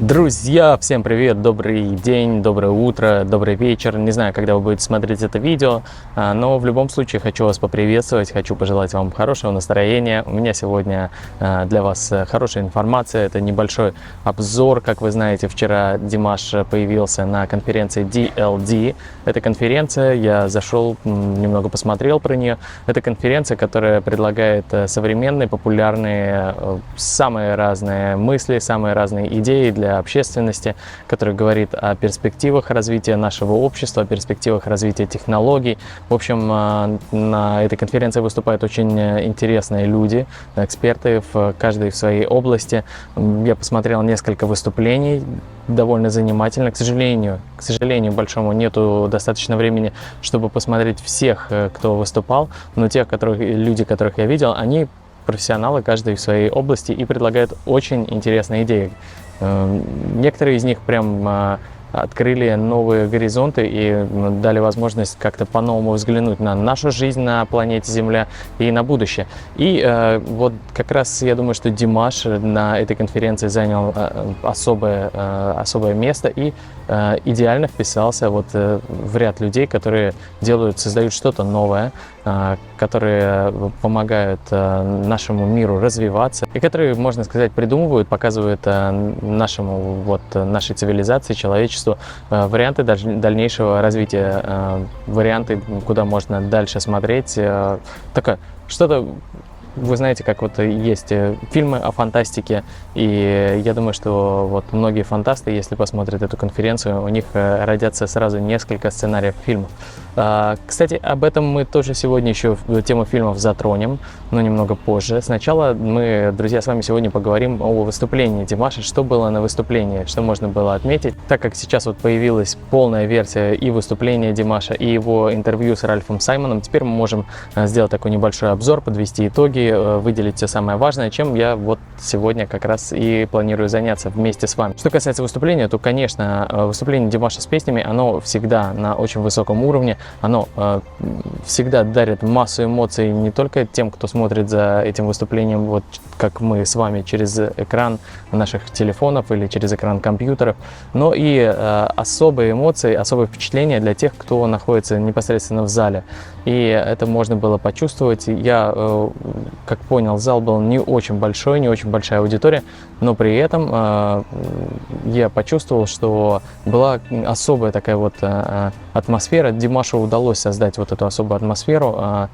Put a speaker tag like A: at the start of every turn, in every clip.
A: Друзья, всем привет, добрый день, доброе утро, добрый вечер. Не знаю, когда вы будете смотреть это видео, но в любом случае хочу вас поприветствовать, хочу пожелать вам хорошего настроения. У меня сегодня для вас хорошая информация, это небольшой обзор. Как вы знаете, вчера Димаш появился на конференции DLD. Это конференция, я зашел, немного посмотрел про нее. Это конференция, которая предлагает современные, популярные, самые разные мысли, самые разные идеи для общественности, который говорит о перспективах развития нашего общества, о перспективах развития технологий. В общем, на этой конференции выступают очень интересные люди, эксперты в каждой в своей области. Я посмотрел несколько выступлений, довольно занимательно. К сожалению большому, нету достаточно времени, чтобы посмотреть всех, кто выступал, но люди, которых я видел, они профессионалы, каждый в своей области, и предлагают очень интересные идеи. Некоторые из них прям открыли новые горизонты и дали возможность как-то по-новому взглянуть на нашу жизнь на планете Земля и на будущее. И вот как раз я думаю, что Димаш на этой конференции занял особое место и идеально вписался вот в ряд людей, которые создают что-то новое, которые помогают нашему миру развиваться и которые, можно сказать, придумывают, показывают нашей цивилизации, человечеству варианты дальнейшего развития, варианты, куда можно дальше смотреть. Такое что-то. Вы знаете, как вот есть фильмы о фантастике, и я думаю, что вот многие фантасты, если посмотрят эту конференцию, у них родятся сразу несколько сценариев фильмов. Кстати, об этом мы тоже сегодня еще тему фильмов затронем, но немного позже. Сначала мы, друзья, с вами сегодня поговорим о выступлении Димаша, что было на выступлении, что можно было отметить. Так как сейчас вот появилась полная версия и выступления Димаша, и его интервью с Ральфом Саймоном, теперь мы можем сделать такой небольшой обзор, подвести итоги, выделить все самое важное, чем я вот сегодня как раз и планирую заняться вместе с вами. Что касается выступления, то, конечно, выступление Димаша с песнями, оно всегда на очень высоком уровне, оно всегда дарит массу эмоций не только тем, кто смотрит за этим выступлением, вот как мы с вами через экран наших телефонов или через экран компьютеров, но и особые эмоции, особые впечатления для тех, кто находится непосредственно в зале. И это можно было почувствовать. Я, как понял, зал был не очень большой, не очень большая аудитория, но при этом я почувствовал, что была особая такая вот атмосфера. Димашу удалось создать вот эту особую атмосферу,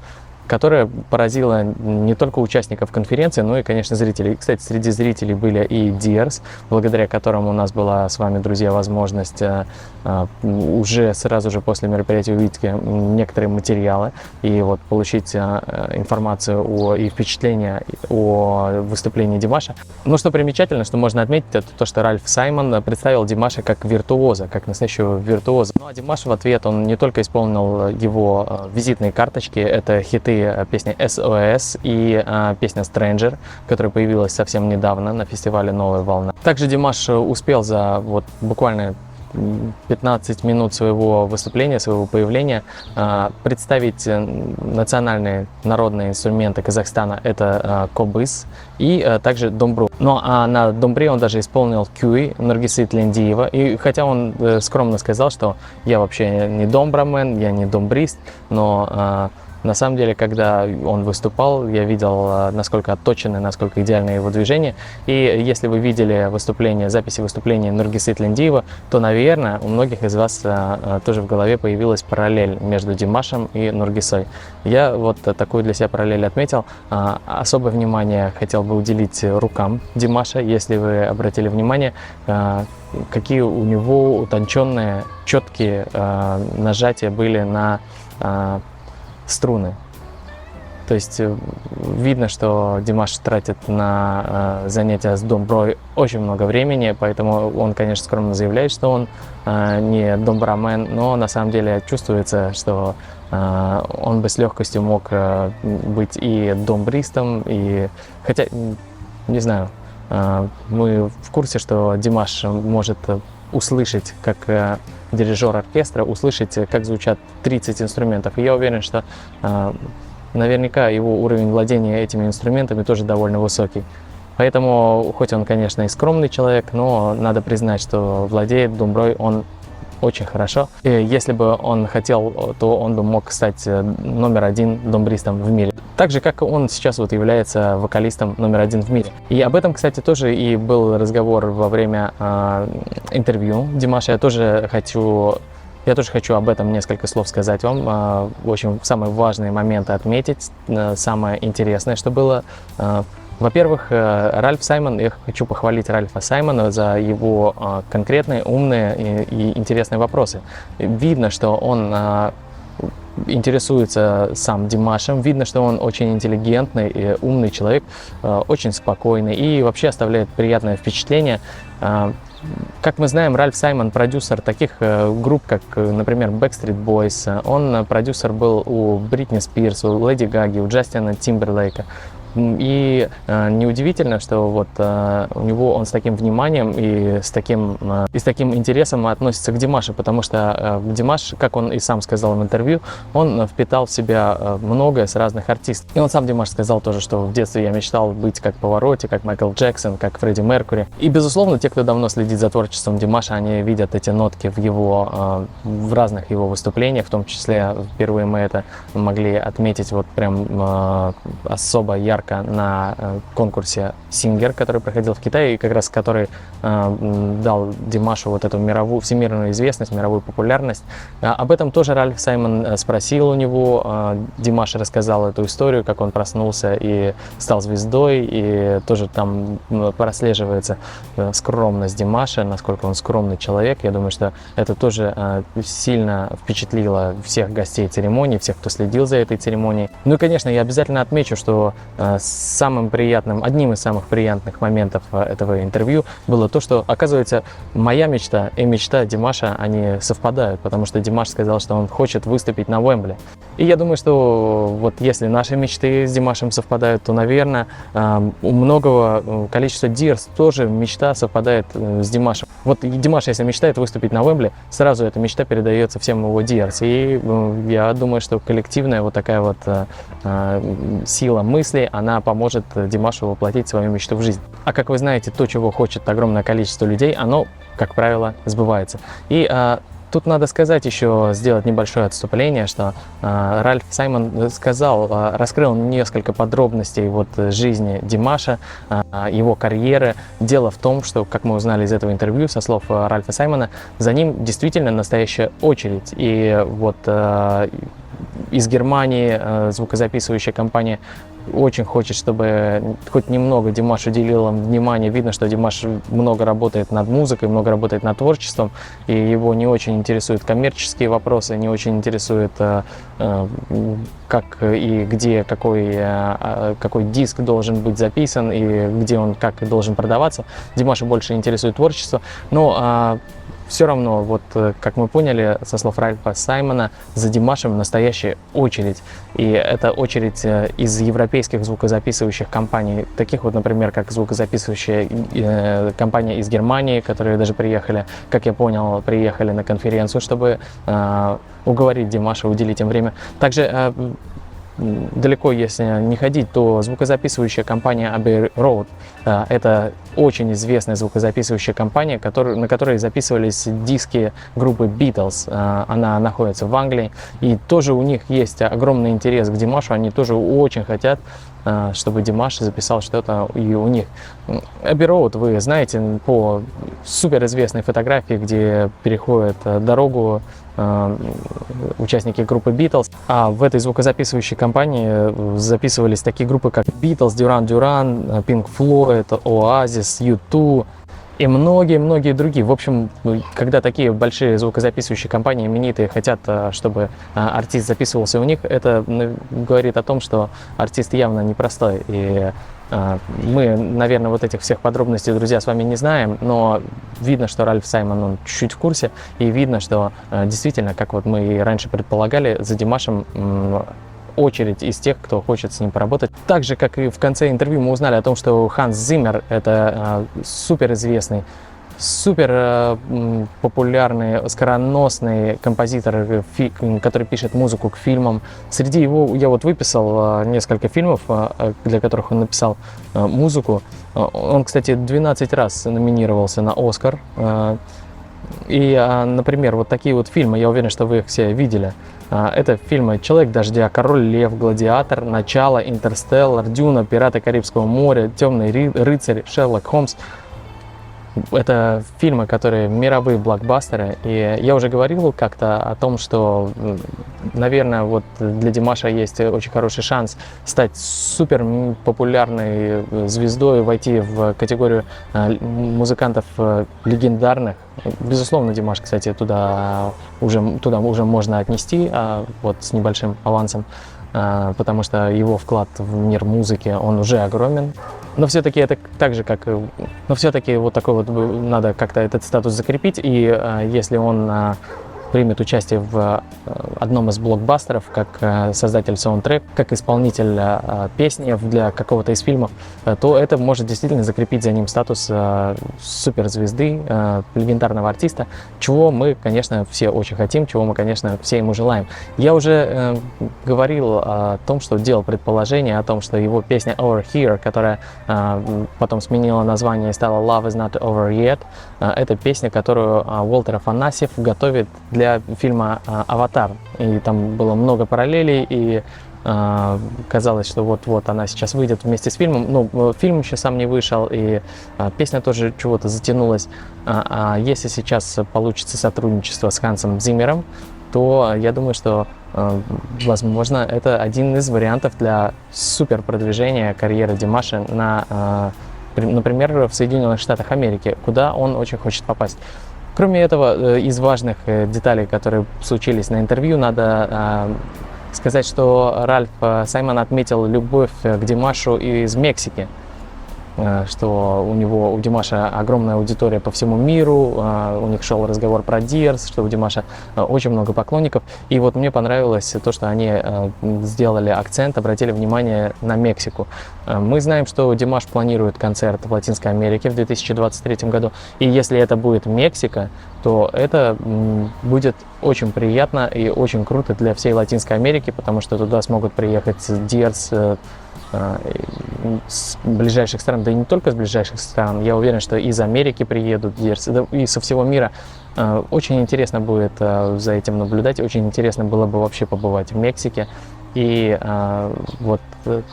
A: которая поразила не только участников конференции, но и, конечно, зрителей. Кстати, среди зрителей были и Диерс, благодаря которому у нас была с вами, друзья, возможность уже сразу же после мероприятия увидеть некоторые материалы и вот получить информацию и впечатления о выступлении Димаша. Но что примечательно, что можно отметить, это то, что Ральф Саймон представил Димаша как виртуоза, как настоящего виртуоза. Ну а Димаш в ответ, он не только исполнил его визитные карточки, это хиты песня SOS и песня Stranger, которая появилась совсем недавно на фестивале «Новая волна». Также Димаш успел за вот буквально 15 минут своего выступления, своего появления представить национальные народные инструменты Казахстана. Это кобыз и также домбру. Ну а на домбре он даже исполнил кюй Нургисы Тлендиева. И хотя он скромно сказал, что я вообще не домбрамен, я не домбрист, но на самом деле, когда он выступал, я видел, насколько отточены, насколько идеальны его движения. И если вы видели записи выступления Нургисы Тлендиева, то, наверное, у многих из вас тоже в голове появилась параллель между Димашем и Нургисой. Я вот такую для себя параллель отметил. Особое внимание хотел бы уделить рукам Димаша, если вы обратили внимание, какие у него утонченные, четкие нажатия были на струны. То есть видно, что Димаш тратит на занятия с домброй очень много времени, поэтому он, конечно, скромно заявляет, что он не домбрамен, но на самом деле чувствуется, что он бы с легкостью мог быть и домбристом, и хотя, не знаю, мы в курсе, что Димаш может услышать, как дирижер оркестра, услышать, как звучат 30 инструментов. И я уверен, что наверняка его уровень владения этими инструментами тоже довольно высокий. Поэтому, хоть он, конечно, и скромный человек, но надо признать, что владеет думброй он очень хорошо. И если бы он хотел, то он бы мог стать номер один думбристом в мире. Так же, как он сейчас вот является вокалистом номер один в мире. И об этом, кстати, тоже и был разговор во время интервью Димаша. Я тоже хочу об этом несколько слов сказать вам. В общем, самые важные моменты отметить, самое интересное, что было. Во-первых, Ральф Саймон, я хочу похвалить Ральфа Саймона за его конкретные, умные и интересные вопросы. Видно, что он интересуется сам Димашем, видно, что он очень интеллигентный и умный человек, очень спокойный и вообще оставляет приятное впечатление. Как мы знаем, Ральф Саймон продюсер таких групп, как, например, Backstreet Boys. Он продюсер был у Бритни Спирс, у Леди Гаги, у Джастина Тимберлейка. И неудивительно, что вот у него он с таким вниманием и с таким интересом относится к Димашу, потому что Димаш, как он и сам сказал в интервью, он впитал в себя многое с разных артистов. И он сам, Димаш, сказал тоже, что в детстве я мечтал быть как Паваротти, как Майкл Джексон, как Фредди Меркьюри. И, безусловно, те, кто давно следит за творчеством Димаша, они видят эти нотки в разных его выступлениях, в том числе впервые мы это могли отметить вот прям особо ярко на конкурсе Singer, который проходил в Китае, и как раз который дал Димашу вот эту всемирную известность, мировую популярность. Об этом тоже Ральф Саймон спросил у него. Димаш рассказал эту историю, как он проснулся и стал звездой, и тоже там прослеживается скромность Димаша, насколько он скромный человек. Я думаю, что это тоже сильно впечатлило всех гостей церемонии, всех, кто следил за этой церемонией. Ну и, конечно, я обязательно отмечу, что одним из самых приятных моментов этого интервью было то, что, оказывается, моя мечта и мечта Димаша, они совпадают, потому что Димаш сказал, что он хочет выступить на Уэмбли. И я думаю, что вот если наши мечты с Димашем совпадают, то, наверное, у многого количества Дирс тоже мечта совпадает с Димашем. Вот Димаш, если мечтает выступить на Уэмбли, сразу эта мечта передается всем его Дирс. И я думаю, что коллективная вот такая вот сила мысли, она поможет Димашу воплотить свою мечту в жизнь. А как вы знаете, то, чего хочет огромное количество людей, оно, как правило, сбывается. И тут надо сказать еще, сделать небольшое отступление, что Ральф Саймон раскрыл несколько подробностей вот жизни Димаша, его карьеры. Дело в том, что, как мы узнали из этого интервью, со слов Ральфа Саймона, за ним действительно настоящая очередь. И вот из Германии звукозаписывающая компания очень хочет, чтобы хоть немного Димаш уделил им внимания. Видно, что Димаш много работает над музыкой, много работает над творчеством, и его не очень интересуют коммерческие вопросы, не очень интересует, как и где какой диск должен быть записан и где он как должен продаваться. Димаша больше интересует творчество, но все равно, вот как мы поняли со слов Ральфа Саймона, за Димашем настоящая очередь. И это очередь из европейских звукозаписывающих компаний, таких вот, например, как звукозаписывающая компания из Германии, которые даже приехали, как я понял, на конференцию, чтобы уговорить Димаша, уделить им время. Также далеко, если не ходить, то звукозаписывающая компания Abbey Road — это очень известная звукозаписывающая компания, на которой записывались диски группы Beatles. Она находится в Англии, и тоже у них есть огромный интерес к Димашу, они тоже очень хотят, чтобы Димаш записал что-то и у них. Abbey Road, вы знаете, по суперизвестной фотографии, где переходят дорогу участники группы Beatles. А в этой звукозаписывающей компании записывались такие группы, как Beatles, Duran Duran, Pink Floyd, Oasis, U2 и многие-многие другие. В общем, когда такие большие звукозаписывающие компании, именитые, хотят, чтобы артист записывался у них, это говорит о том, что артист явно непростой. И мы, наверное, вот этих всех подробностей, друзья, с вами не знаем, но видно, что Ральф Саймон, он чуть-чуть в курсе, и видно, что действительно, как вот мы и раньше предполагали, за Димашем очередь из тех, кто хочет с ним поработать. Так же, как и в конце интервью мы узнали о том, что Ханс Зиммер — это суперизвестный супер популярный, скороносный композитор, который пишет музыку к фильмам. Среди его я вот выписал несколько фильмов, для которых он написал музыку. Он, кстати, 12 раз номинировался на Оскар. И, например, вот такие вот фильмы, я уверен, что вы их все видели. Это фильмы «Человек дождя», «Король лев», «Гладиатор», «Начало», «Интерстеллар», «Дюна», «Пираты Карибского моря», «Темный рыцарь», «Шерлок Холмс». Это фильмы, которые мировые блокбастеры. И я уже говорил как-то о том, что, наверное, вот для Димаша есть очень хороший шанс стать супер популярной звездой, войти в категорию музыкантов легендарных. Безусловно, Димаш, кстати, туда уже можно отнести вот с небольшим авансом, потому что его вклад в мир музыки, он уже огромен. Но все-таки это так же, как... Но все-таки вот такой вот надо как-то этот статус закрепить. И если он примет участие в одном из блокбастеров, как создатель саундтрека, как исполнитель песни для какого-то из фильмов, то это может действительно закрепить за ним статус суперзвезды, легендарного артиста, чего мы, конечно, все очень хотим, чего мы, конечно, все ему желаем. Я уже говорил о том, что делал предположение о том, что его песня Over Here, которая потом сменила название и стала Love Is Not Over Yet, это песня, которую Уолтер Афанасьев готовит для фильма «Аватар». И там было много параллелей, и казалось, что вот-вот она сейчас выйдет вместе с фильмом. Ну, фильм еще сам не вышел, и песня тоже чего-то затянулась. Если сейчас получится сотрудничество с Хансом Зиммером, то я думаю, что, возможно, это один из вариантов для супер продвижения карьеры Димаша например, в Соединенных Штатах Америки, куда он очень хочет попасть. Кроме этого, из важных деталей, которые случились на интервью, надо сказать, что Ральф Саймон отметил любовь к Димашу из Мексики, что у Димаша огромная аудитория по всему миру, у них шел разговор про Диерс, что у Димаша очень много поклонников. И вот мне понравилось то, что они сделали акцент, обратили внимание на Мексику. Мы знаем, что Димаш планирует концерт в Латинской Америке в 2023 году, и если это будет Мексика, то это будет очень приятно и очень круто для всей Латинской Америки, потому что туда смогут приехать Диерс с ближайших стран, да и не только с ближайших стран. Я уверен, что из Америки приедут Диерс, и со всего мира. Очень интересно будет за этим наблюдать, очень интересно было бы вообще побывать в Мексике. И вот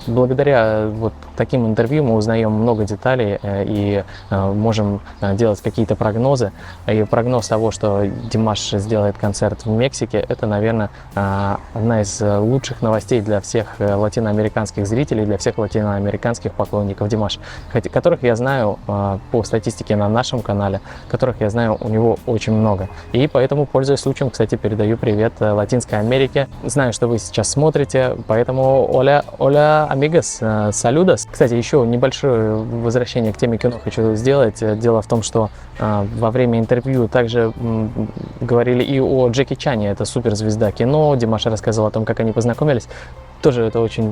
A: благодаря вот таким интервью мы узнаем много деталей и можем делать какие-то прогнозы. И прогноз того, что Димаш сделает концерт в Мексике, это, наверное, одна из лучших новостей для всех латиноамериканских зрителей, для всех латиноамериканских поклонников Димаша, которых я знаю по статистике на нашем канале, которых я знаю у него очень много. И поэтому, пользуясь случаем, кстати, передаю привет Латинской Америке. Знаю, что вы сейчас смотрите, поэтому hola amigos, saludos. Кстати, еще небольшое возвращение к теме кино хочу сделать. Дело в том, что во время интервью также говорили и о Джеки Чане, это суперзвезда кино. Димаш рассказывал о том, как они познакомились. Тоже это очень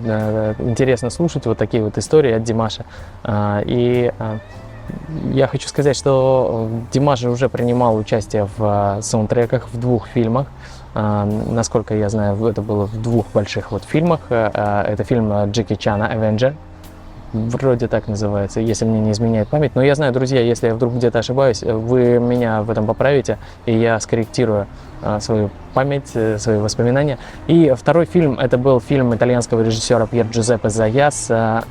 A: интересно слушать, вот такие вот истории от Димаша. И я хочу сказать, что Димаш уже принимал участие в саундтреках в 2 фильмах. Насколько я знаю, это было в 2 больших вот фильмах. Это фильм Джеки Чана «Avenger», вроде так называется, если мне не изменяет память. Но я знаю, друзья, если я вдруг где-то ошибаюсь, вы меня в этом поправите, и я скорректирую свою память, свои воспоминания. И второй фильм, это был фильм итальянского режиссера Пьер Джузеппе Зая с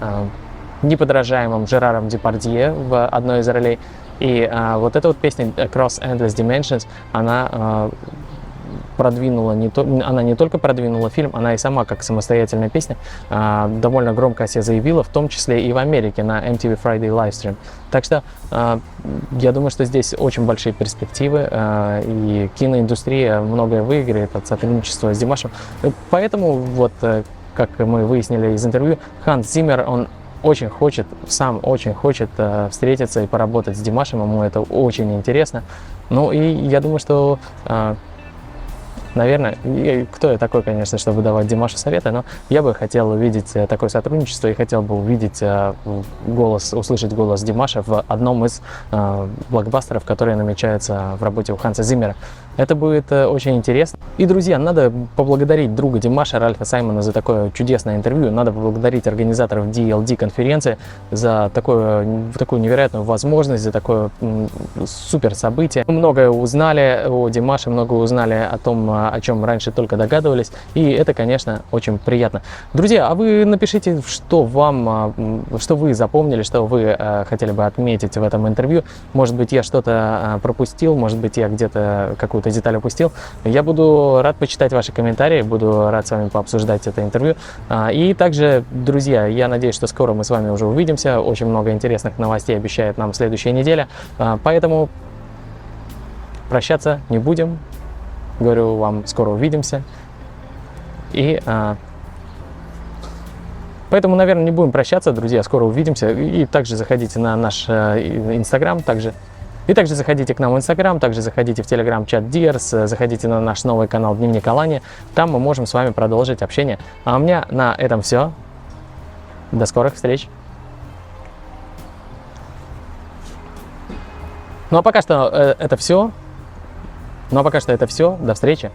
A: неподражаемым Жераром Депардье в одной из ролей. И вот эта вот песня Across Endless Dimensions, она не только продвинула фильм, она и сама, как самостоятельная песня, довольно громко о себе заявила, в том числе и в Америке на MTV Friday Livestream. Так что я думаю, что здесь очень большие перспективы, и киноиндустрия многое выиграет от сотрудничества с Димашем. Поэтому, вот, как мы выяснили из интервью, Ханс Зиммер, он очень хочет встретиться и поработать с Димашем, ему это очень интересно. Ну и я думаю, что наверное, кто я такой, конечно, чтобы давать Димашу советы, но я бы хотел увидеть такое сотрудничество и хотел бы увидеть услышать голос Димаша в одном из блокбастеров, которые намечаются в работе у Ханса Зиммера. Это будет очень интересно. И, друзья, надо поблагодарить друга Димаша, Ральфа Саймона, за такое чудесное интервью. Надо поблагодарить организаторов DLD конференции за такую невероятную возможность, за такое супер событие. Мы многое узнали о Димаше, много узнали о том, о чем раньше только догадывались. И это, конечно, очень приятно. Друзья, а вы напишите, что вы запомнили, что вы хотели бы отметить в этом интервью. Может быть, я что-то пропустил, может быть, я где-то какую-то деталь упустил. Я буду рад почитать ваши комментарии, буду рад с вами пообсуждать это интервью. И также, друзья, я надеюсь, что скоро мы с вами уже увидимся. Очень много интересных новостей обещает нам следующая неделя. Поэтому прощаться не будем. Говорю вам, скоро увидимся. И поэтому, наверное, не будем прощаться, друзья. Скоро увидимся. И также заходите на наш Инстаграм. Также заходите к нам в Инстаграм, также заходите в Телеграм-чат Dears, заходите на наш новый канал Дневник Алани. Там мы можем с вами продолжить общение. А у меня на этом все. До скорых встреч. Ну а пока что это все. До встречи.